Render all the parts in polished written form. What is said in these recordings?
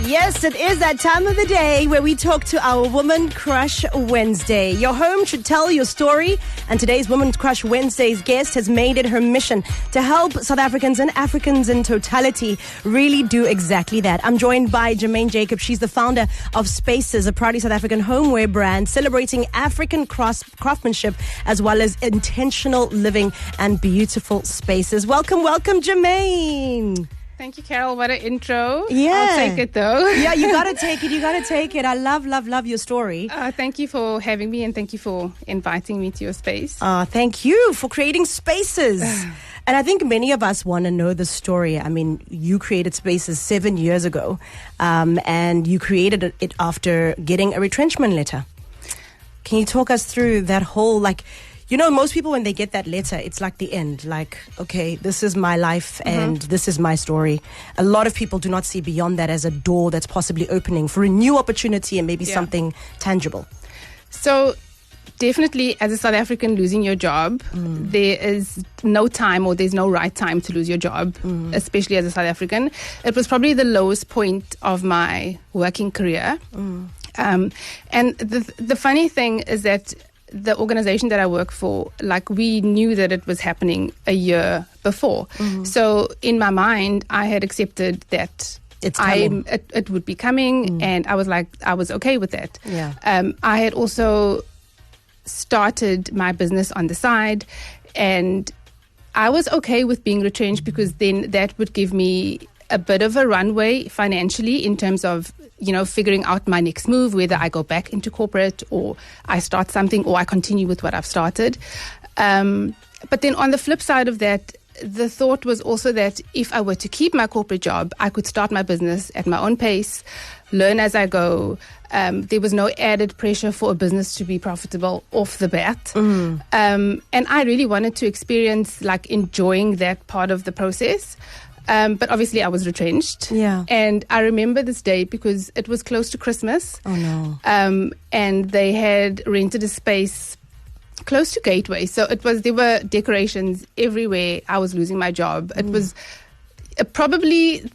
Yes, it is that time of the day where we talk to our Woman Crush Wednesday. Your home should tell your story, and today's Woman Crush Wednesday's guest has made it her mission to help South Africans and Africans in totality really do exactly that. I'm joined by Germain Jacobs. She's the founder of Spases, a proudly South African homeware brand celebrating African craftsmanship as well as intentional living and beautiful spaces. Welcome, Germain. Thank you, Carol. What an intro. Yeah. I'll take it, though. Yeah, you got to take it. I love your story. Thank you for having me, and thank you for inviting me to your space. Thank you for creating Spaces. And I think many of us want to know the story. I mean, you created Spaces 7 years ago, and you created it after getting a retrenchment letter. Can you talk us through that whole, most people, when they get that letter, it's like the end. Like, okay, this is my life and this is my story. A lot of people do not see beyond that as a door that's possibly opening for a new opportunity and maybe something tangible. So, definitely, as a South African losing your job, there is no time, or there's no right time to lose your job, especially as a South African. It was probably the lowest point of my working career. And the funny thing is that the organization that I work for, we knew that it was happening a year before. So in my mind, I had accepted that it would be coming, and I was okay with that. Yeah. I had also started my business on the side, and I was okay with being retrenched because then that would give me a bit of a runway financially in terms of figuring out my next move, whether I go back into corporate or I start something or I continue with what I've started. But then on the flip side of that, the thought was also that if I were to keep my corporate job, I could start my business at my own pace, learn as I go. There was no added pressure for a business to be profitable off the bat. And I really wanted to experience enjoying that part of the process. But obviously I was retrenched. Yeah. And I remember this day because it was close to Christmas. Oh, no. And they had rented a space close to Gateway. So there were decorations everywhere. I was losing my job. It was probably...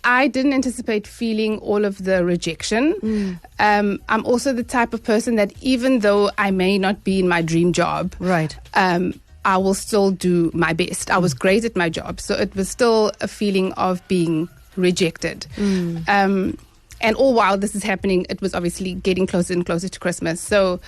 I didn't anticipate feeling all of the rejection. I'm also the type of person that even though I may not be in my dream job... Right. I will still do my best. I was great at my job, so it was still a feeling of being rejected. And all while this is happening, it was obviously getting closer and closer to Christmas. So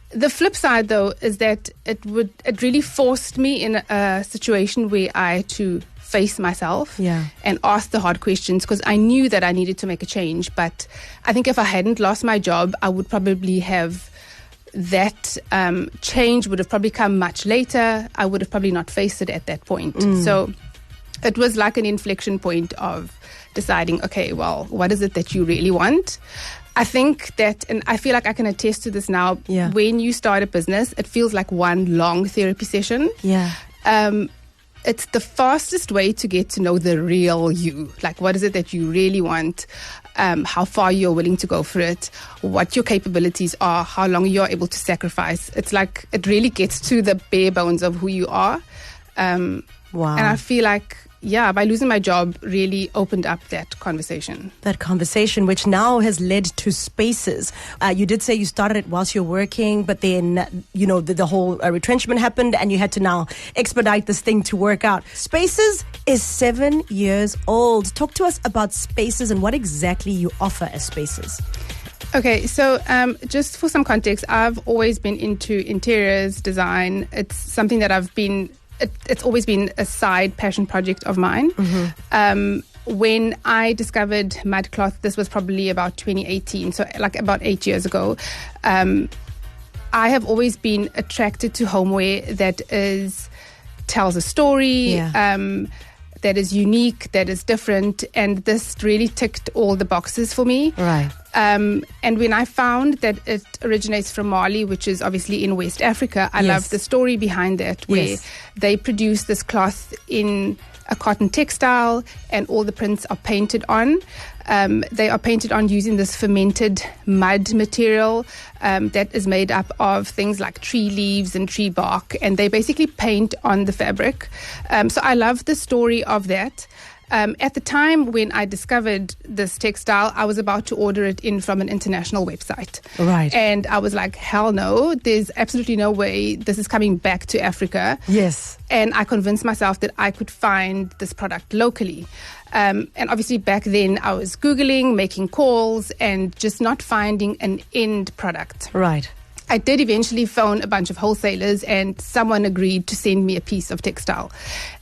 the flip side, though, is that it really forced me in a situation where I had to face myself and ask the hard questions, because I knew that I needed to make a change. But I think if I hadn't lost my job, I would probably have... that change would have probably come much later. I would have probably not faced it at that point. So it was like an inflection point of deciding, okay, well, what is it that you really want? I think that, and I feel like I can attest to this now, when you start a business, it feels like one long therapy session. Yeah. It's the fastest way to get to know the real you. What is it that you really want? How far you're willing to go for it, what your capabilities are, how long you're able to sacrifice. It's it really gets to the bare bones of who you are. Wow. And I feel by losing my job really opened up that conversation. That conversation, which now has led to Spaces. You did say you started it whilst you're working, but then, the whole retrenchment happened and you had to now expedite this thing to work out. Spaces is 7 years old. Talk to us about Spaces and what exactly you offer as Spaces. Okay, so just for some context, I've always been into interiors, design. It's something that it's always been a side passion project of mine. When I discovered Mudcloth, this was probably about 2018, so about 8 years ago, I have always been attracted to homeware that tells a story, that is unique, that is different, and this really ticked all the boxes for me. Right. And when I found that it originates from Mali, which is obviously in West Africa, I love the story behind that, where they produce this cloth in a cotton textile and all the prints are painted on. They are painted on using this fermented mud material that is made up of things like tree leaves and tree bark, and they basically paint on the fabric. So I love the story of that. At the time when I discovered this textile, I was about to order it in from an international website. Right. And I was like, hell no, there's absolutely no way this is coming back to Africa. Yes. And I convinced myself that I could find this product locally. And obviously back then I was Googling, making calls, and just not finding an end product. Right. I did eventually phone a bunch of wholesalers, and someone agreed to send me a piece of textile.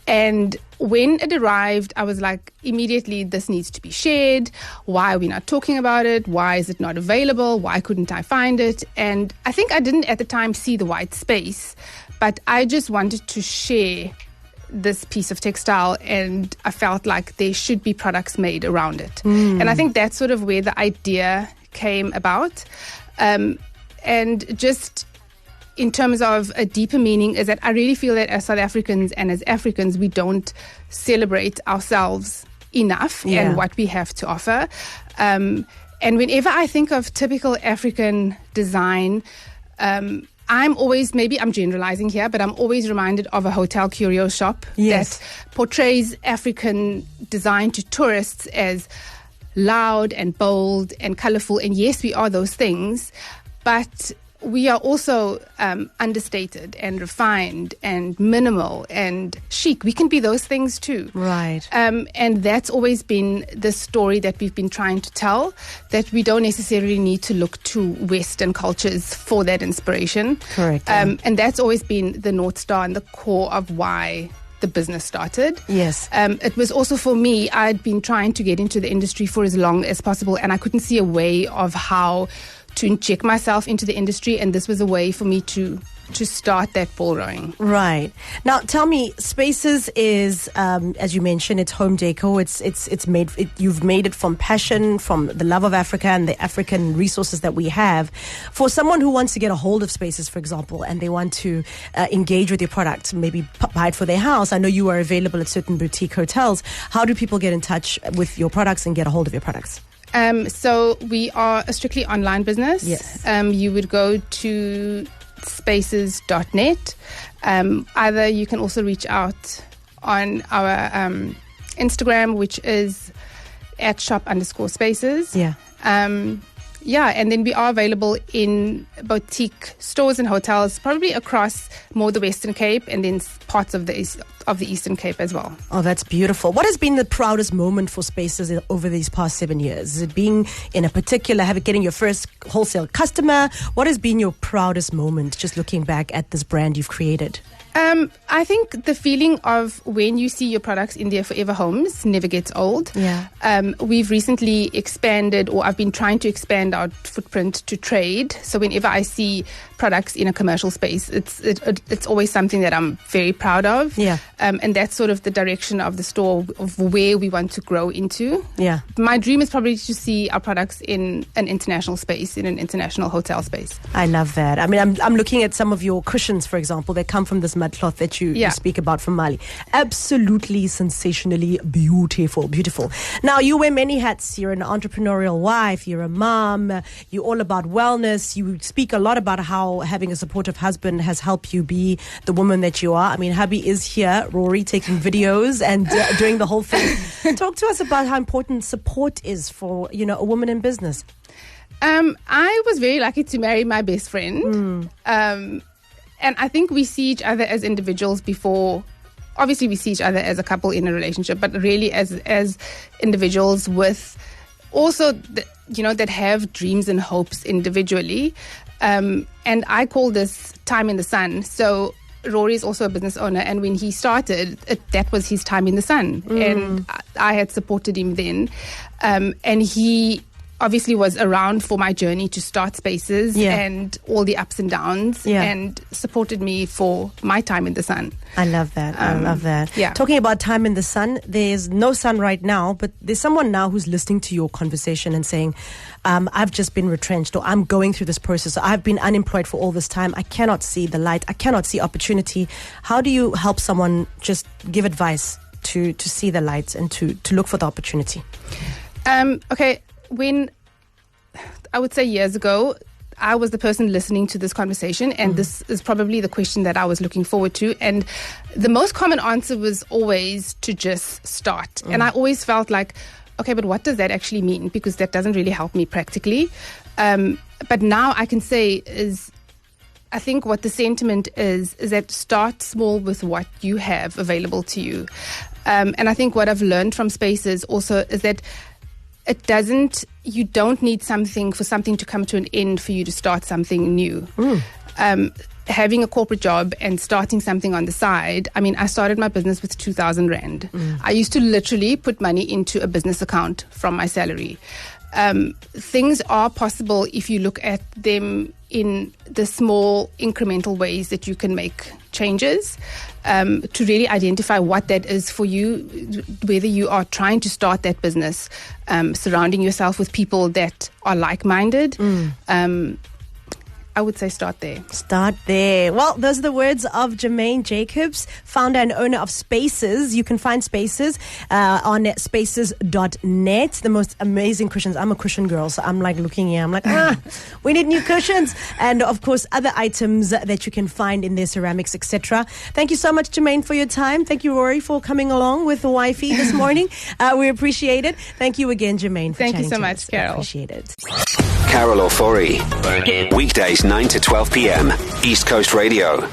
And when it arrived, I was like, immediately, this needs to be shared. Why are we not talking about it? Why is it not available? Why couldn't I find it? And I think I didn't at the time see the white space, but I just wanted to share this piece of textile, and I felt like there should be products made around it. And I think that's sort of where the idea came about. And just in terms of a deeper meaning is that I really feel that as South Africans and as Africans, we don't celebrate ourselves enough and what we have to offer. And whenever I think of typical African design, I'm always, maybe I'm generalizing here, but I'm always reminded of a hotel curio shop that portrays African design to tourists as loud and bold and colorful. And yes, we are those things. But we are also understated and refined and minimal and chic. We can be those things too. Right. And that's always been the story that we've been trying to tell, that we don't necessarily need to look to Western cultures for that inspiration. Correct. And that's always been the North Star and the core of why the business started. Yes. It was also for me, I'd been trying to get into the industry for as long as possible, and I couldn't see a way of how to inject myself into the industry, and this was a way for me to start that ball rolling. Right. Now, tell me, Spases is, as you mentioned, it's home decor. It's made. You've made it from passion, from the love of Africa and the African resources that we have. For someone who wants to get a hold of Spases, for example, and they want to engage with your product, maybe buy it for their house. I know you are available at certain boutique hotels. How do people get in touch with your products and get a hold of your products? So we are a strictly online business. Yes. You would go to spases.net. Either you can also reach out on our Instagram, which is @shop_spaces. Yeah. And then we are available in boutique stores and hotels, probably across more the Western Cape and then parts of the Eastern Cape as well. Oh, that's beautiful. What has been the proudest moment for Spaces over these past 7 years? Is it being in a particular, getting your first wholesale customer? What has been your proudest moment, just looking back at this brand you've created? I think the feeling of when you see your products in their forever homes never gets old. Yeah. We've recently expanded, or I've been trying to expand our footprint to trade. So whenever I see products in a commercial space, it's always something that I'm very proud of. Yeah. And that's sort of the direction of the store, of where we want to grow into. Yeah. My dream is probably to see our products in an international space, in an international hotel space. I love that. I mean, I'm looking at some of your cushions, for example. They come from this mud cloth that you speak about from Mali. Absolutely sensationally beautiful. Now, you wear many hats. You're an entrepreneurial wife. You're a mom. You're all about wellness. You speak a lot about how having a supportive husband has helped you be the woman that you are. I mean, hubby is here, Rory, taking videos and doing the whole thing. Talk to us about how important support is for, a woman in business. I was very lucky to marry my best friend. And I think we see each other as individuals before. Obviously, we see each other as a couple in a relationship, but really as individuals with also, that have dreams and hopes individually. And I call this time in the sun. So Rory is also a business owner, and when he started, that was his time in the sun. And I had supported him then. And he obviously was around for my journey to start Spases and all the ups and downs, and supported me for my time in the sun. I love that. I love that. Yeah. Talking about time in the sun, there's no sun right now, but there's someone now who's listening to your conversation and saying, I've just been retrenched, or I'm going through this process. I've been unemployed for all this time. I cannot see the light. I cannot see opportunity. How do you help someone just give advice to see the light and to look for the opportunity? Okay. When I would say years ago, I was the person listening to this conversation, and this is probably the question that I was looking forward to. And the most common answer was always to just start. And I always felt like, okay, but what does that actually mean? Because that doesn't really help me practically. But now I can say I think what the sentiment is that start small with what you have available to you. And I think what I've learned from Spaces also is that you don't need something to come to an end for you to start something new. Having a corporate job and starting something on the side, I mean, I started my business with 2,000 Rand. I used to literally put money into a business account from my salary. Things are possible if you look at them in the small incremental ways that you can make changes, to really identify what that is for you, whether you are trying to start that business, surrounding yourself with people that are like-minded. I would say start there. Start there. Well, those are the words of Germain Jacobs, founder and owner of Spases. You can find Spases on spaces.net. The most amazing cushions. I'm a cushion girl, so I'm like looking here. I'm like, we need new cushions. And of course, other items that you can find in their ceramics, etc. Thank you so much, Germain, for your time. Thank you, Rory, for coming along with the wifey this morning. We appreciate it. Thank you again, Germain, for chatting to us. Thank you so much, Carol. I appreciate it. Carol Ofori. Weekdays 9 to 12 p.m. East Coast Radio.